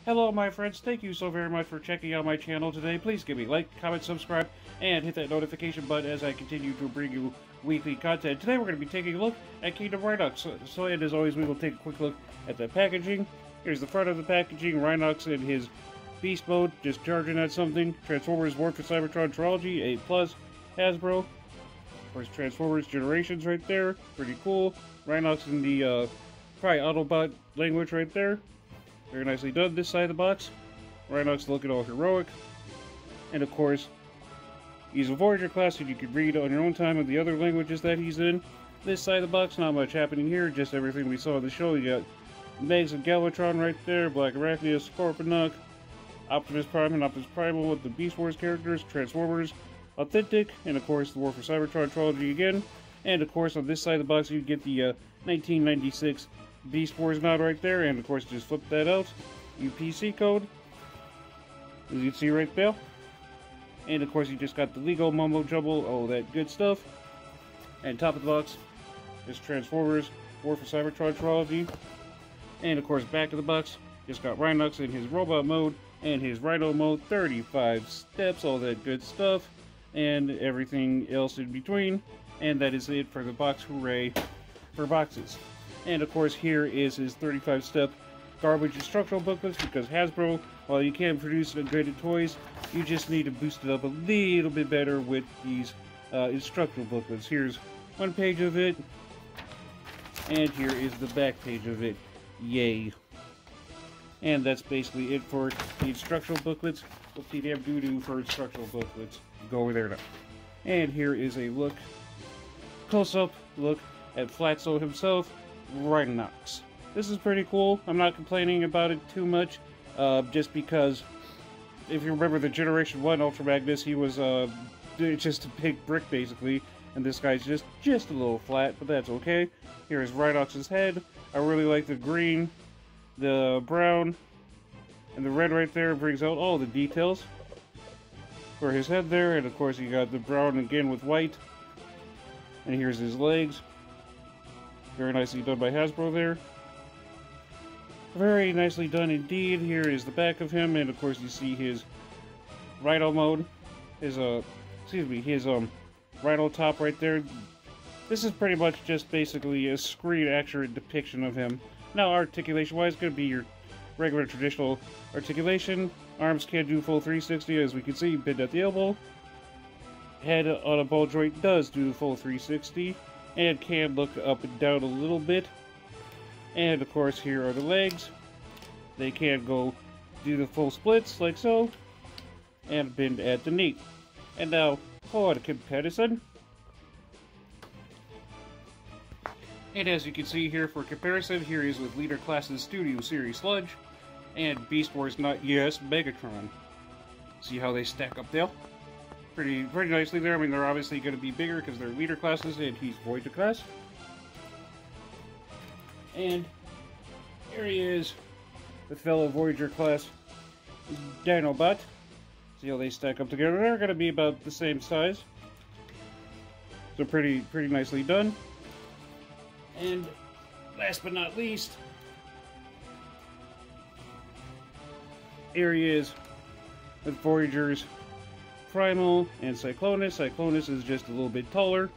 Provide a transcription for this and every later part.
Hello my friends, thank you so very much for checking out my channel today. Please give me a like, comment, subscribe, and hit that notification button as I continue to bring you weekly content. Today we're going to be taking a look at Kingdom Rhinox. And as always, we will take a quick look at the packaging. Here's the front of the packaging, Rhinox in his beast mode, just charging at something. Transformers War for Cybertron Trilogy, A+, Hasbro. Of course, Transformers Generations right there, pretty cool. Rhinox in the, probably Autobot language right there. Very nicely done. This side of the box, Rhinox looking all heroic. And of course, he's a Voyager class that you can read on your own time of the other languages that he's in. This side of the box, not much happening here, just everything we saw in the show. You got Megs and Galvatron right there, Black Arachnia, Scorponok, Optimus Prime and Optimus Primal with the Beast Wars characters, Transformers, Authentic, and of course the War for Cybertron trilogy again. And of course on this side of the box you get the 1996 Beast Wars nod right there, and of course just flip that out. UPC code, as you can see right there. And of course you just got the Lego Mumbo Jumbo, all that good stuff. And top of the box is Transformers War for Cybertron trilogy. And of course back of the box, just got Rhinox in his robot mode and his Rhino mode, 35 steps, all that good stuff. And everything else in between. And that is it for the box. Hooray for boxes. And of course here is his 35-step garbage instructional booklets, because Hasbro, while you can produce graded toys, you just need to boost it up a little bit better with these instructional booklets. Here's one page of it, and here is the back page of it. Yay. And that's basically it for the instructional booklets. What's the damn doo-doo for instructional booklets? Go over there now. And here is a look, close-up look at Flatso himself, Rhinox. This is pretty cool. I'm not complaining about it too much, just because if you remember the Generation 1 Ultra Magnus, he was just a big brick basically, and this guy's just a little flat, but that's okay. Here's Rhinox's head. I really like the green, the brown, and the red right there brings out all the details for his head there, and of course you got the brown again with white. And here's his legs. Very nicely done by Hasbro there. Very nicely done indeed. Here is the back of him, and of course you see his Rhino mode. His Rhino top right there. This is pretty much just basically a screen accurate depiction of him. Now articulation-wise, going to be your regular traditional articulation. Arms can do full 360, as we can see, bend at the elbow. Head on a ball joint does do the full 360. And can look up and down a little bit. And of course here are the legs. They can go do the full splits like so. And bend at the knee. And now for the comparison. And as you can see here for comparison, here is with Leader Class's Studio Series Sludge. And Beast Wars Not Yes Megatron. See how they stack up there? Pretty nicely there. I mean, they're obviously going to be bigger because they're leader classes and he's Voyager class. And here he is, the fellow Voyager class Dinobot. See how they stack up together. They're going to be about the same size. So pretty nicely done. And last but not least, here he is with Voyager's Primal and Cyclonus. Cyclonus is just a little bit taller,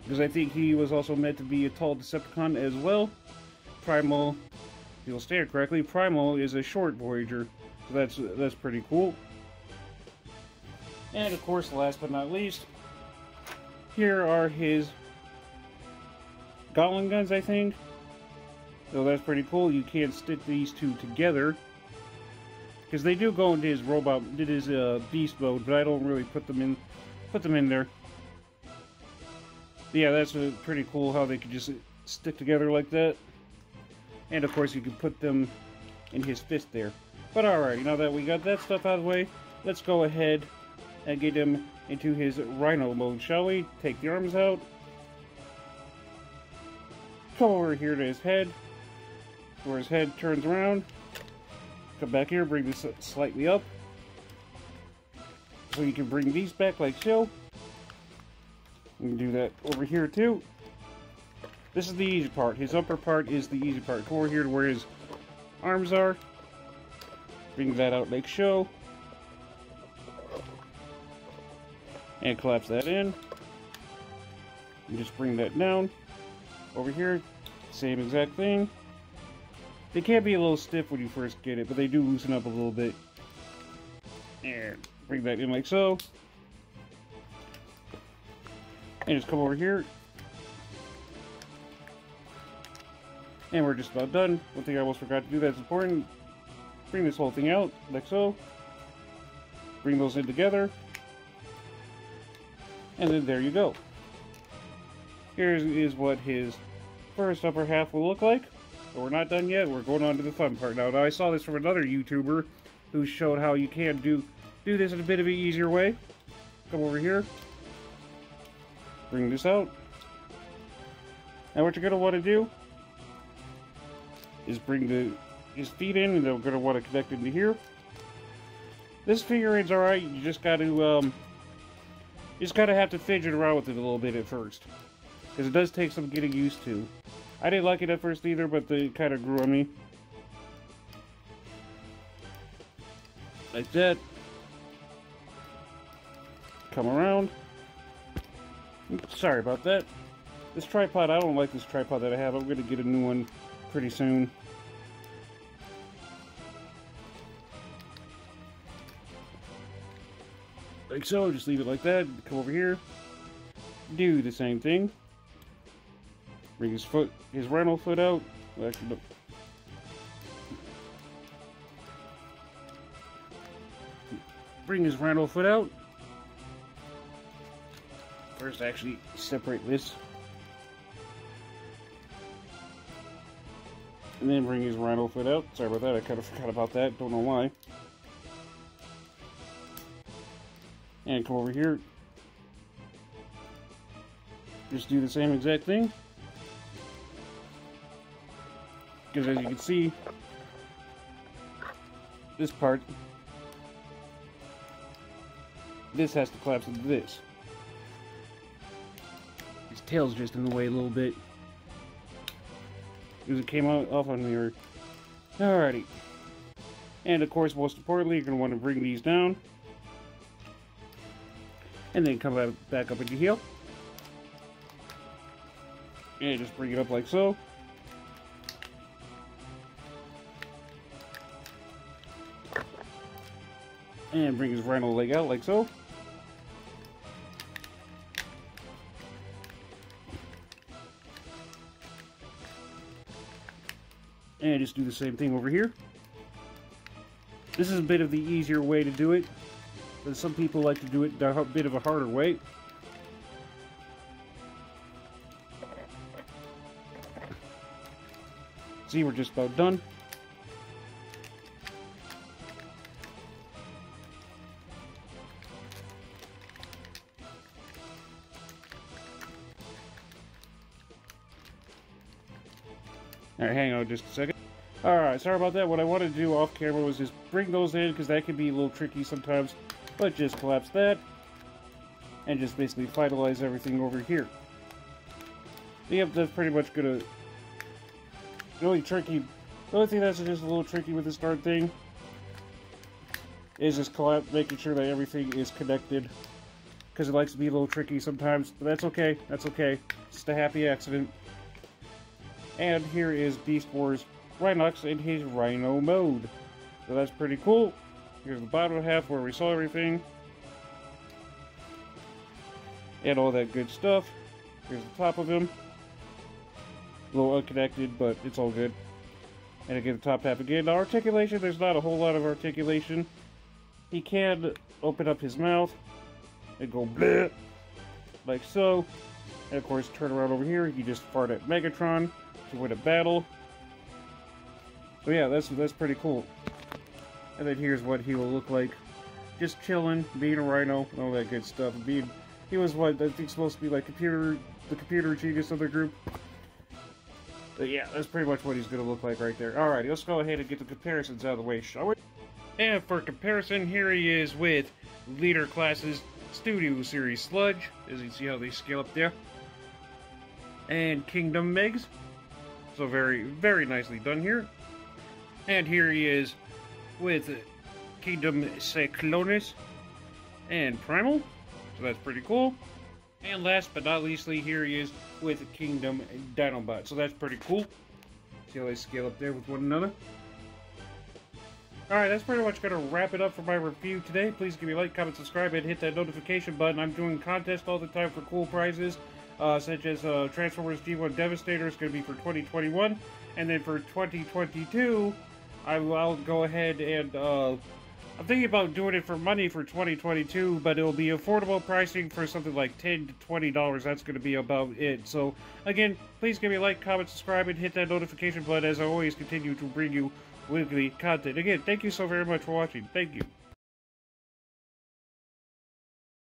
because I think he was also meant to be a tall Decepticon as well. Primal, if you'll stand correctly, Primal is a short Voyager, so that's pretty cool. And of course, last but not least, here are his Gatling guns, I think. So that's pretty cool. You can stick these two together, because they do go into his robot, his beast mode, but I don't really put them in there. But yeah, that's pretty cool how they could just stick together like that. And of course you can put them in his fist there. But alright, now that we got that stuff out of the way, let's go ahead and get him into his Rhino mode, shall we? Take the arms out. Come over here to his head, where his head turns around. Come back here, bring this slightly up. So you can bring these back like so. We can do that over here too. This is the easy part. His upper part is the easy part. Come over here to where his arms are. Bring that out like so. And collapse that in. And just bring that down. Over here, same exact thing. They can be a little stiff when you first get it, but they do loosen up a little bit. And bring that in like so. And just come over here. And we're just about done. One thing I almost forgot to do that's important. Bring this whole thing out, like so. Bring those in together. And then there you go. Here is what his first upper half will look like. But we're not done yet. We're going on to the fun part now. Now I saw this from another YouTuber who showed how you can do this in a bit of an easier way. Come over here. Bring this out. Now what you're going to want to do is bring his feet in, and they're going to want to connect into here. This figurine's alright. You just got to have to fidget around with it a little bit at first, because it does take some getting used to. I didn't like it at first either, but they kind of grew on me. Like that. Come around. Oops, sorry about that. This tripod, I don't like this tripod that I have. I'm going to get a new one pretty soon. Like so, just leave it like that. Come over here. Do the same thing. Bring his rhino foot out. Well, actually, no. Bring his rhino foot out. First, actually, separate this. And then bring his rhino foot out. Sorry about that, I kind of forgot about that. Don't know why. And come over here. Just do the same exact thing. Because as you can see, this part, this has to collapse into this. His tail's just in the way a little bit. Because it came off on me. Alrighty. And of course, most importantly, you're going to want to bring these down. And then come back up into heel. And just bring it up like so. And bring his rhino leg out like so. And just do the same thing over here. This is a bit of the easier way to do it, but some people like to do it a bit of a harder way. See, we're just about done. Alright, hang on just a second. Alright, sorry about that. What I wanted to do off camera was just bring those in, because that can be a little tricky sometimes. But just collapse that. And just basically finalize everything over here. Yep, that's pretty much gonna... The only thing that's just a little tricky with this darn thing is just making sure that everything is connected. Because it likes to be a little tricky sometimes, but that's okay. That's okay. It's just a happy accident. And here is Beast Wars Rhinox in his Rhino mode. So that's pretty cool. Here's the bottom half where we saw everything. And all that good stuff. Here's the top of him. A little unconnected, but it's all good. And again, the top half again. Now, articulation, there's not a whole lot of articulation. He can open up his mouth and go bleh, like so. And of course, turn around over here. You just fart at Megatron to win a battle. So yeah, that's pretty cool. And then here's what he will look like. Just chilling, being a rhino, and all that good stuff. He was what, I think supposed to be like the computer genius of the group. But yeah, that's pretty much what he's going to look like right there. Alright, let's go ahead and get the comparisons out of the way, shall we? And for comparison, here he is with Leader Class's Studio Series Sludge, as you can see how they scale up there. And Kingdom Megs. So very, very nicely done here. And here he is with Kingdom Cyclonus and Primal, so that's pretty cool. And last but not leastly, here he is with Kingdom Dinobot, so that's pretty cool. See how they scale up there with one another. Alright, that's pretty much going to wrap it up for my review today. Please give me a like, comment, subscribe, and hit that notification button. I'm doing contests all the time for cool prizes, such as Transformers G1 Devastator is going to be for 2021. And then for 2022, I'll go ahead and, I'm thinking about doing it for money for 2022, but it'll be affordable pricing for something like $10 to $20. That's going to be about it. So, again, please give me a like, comment, subscribe, and hit that notification button as I always continue to bring you weekly content. Again, thank you so very much for watching. Thank you.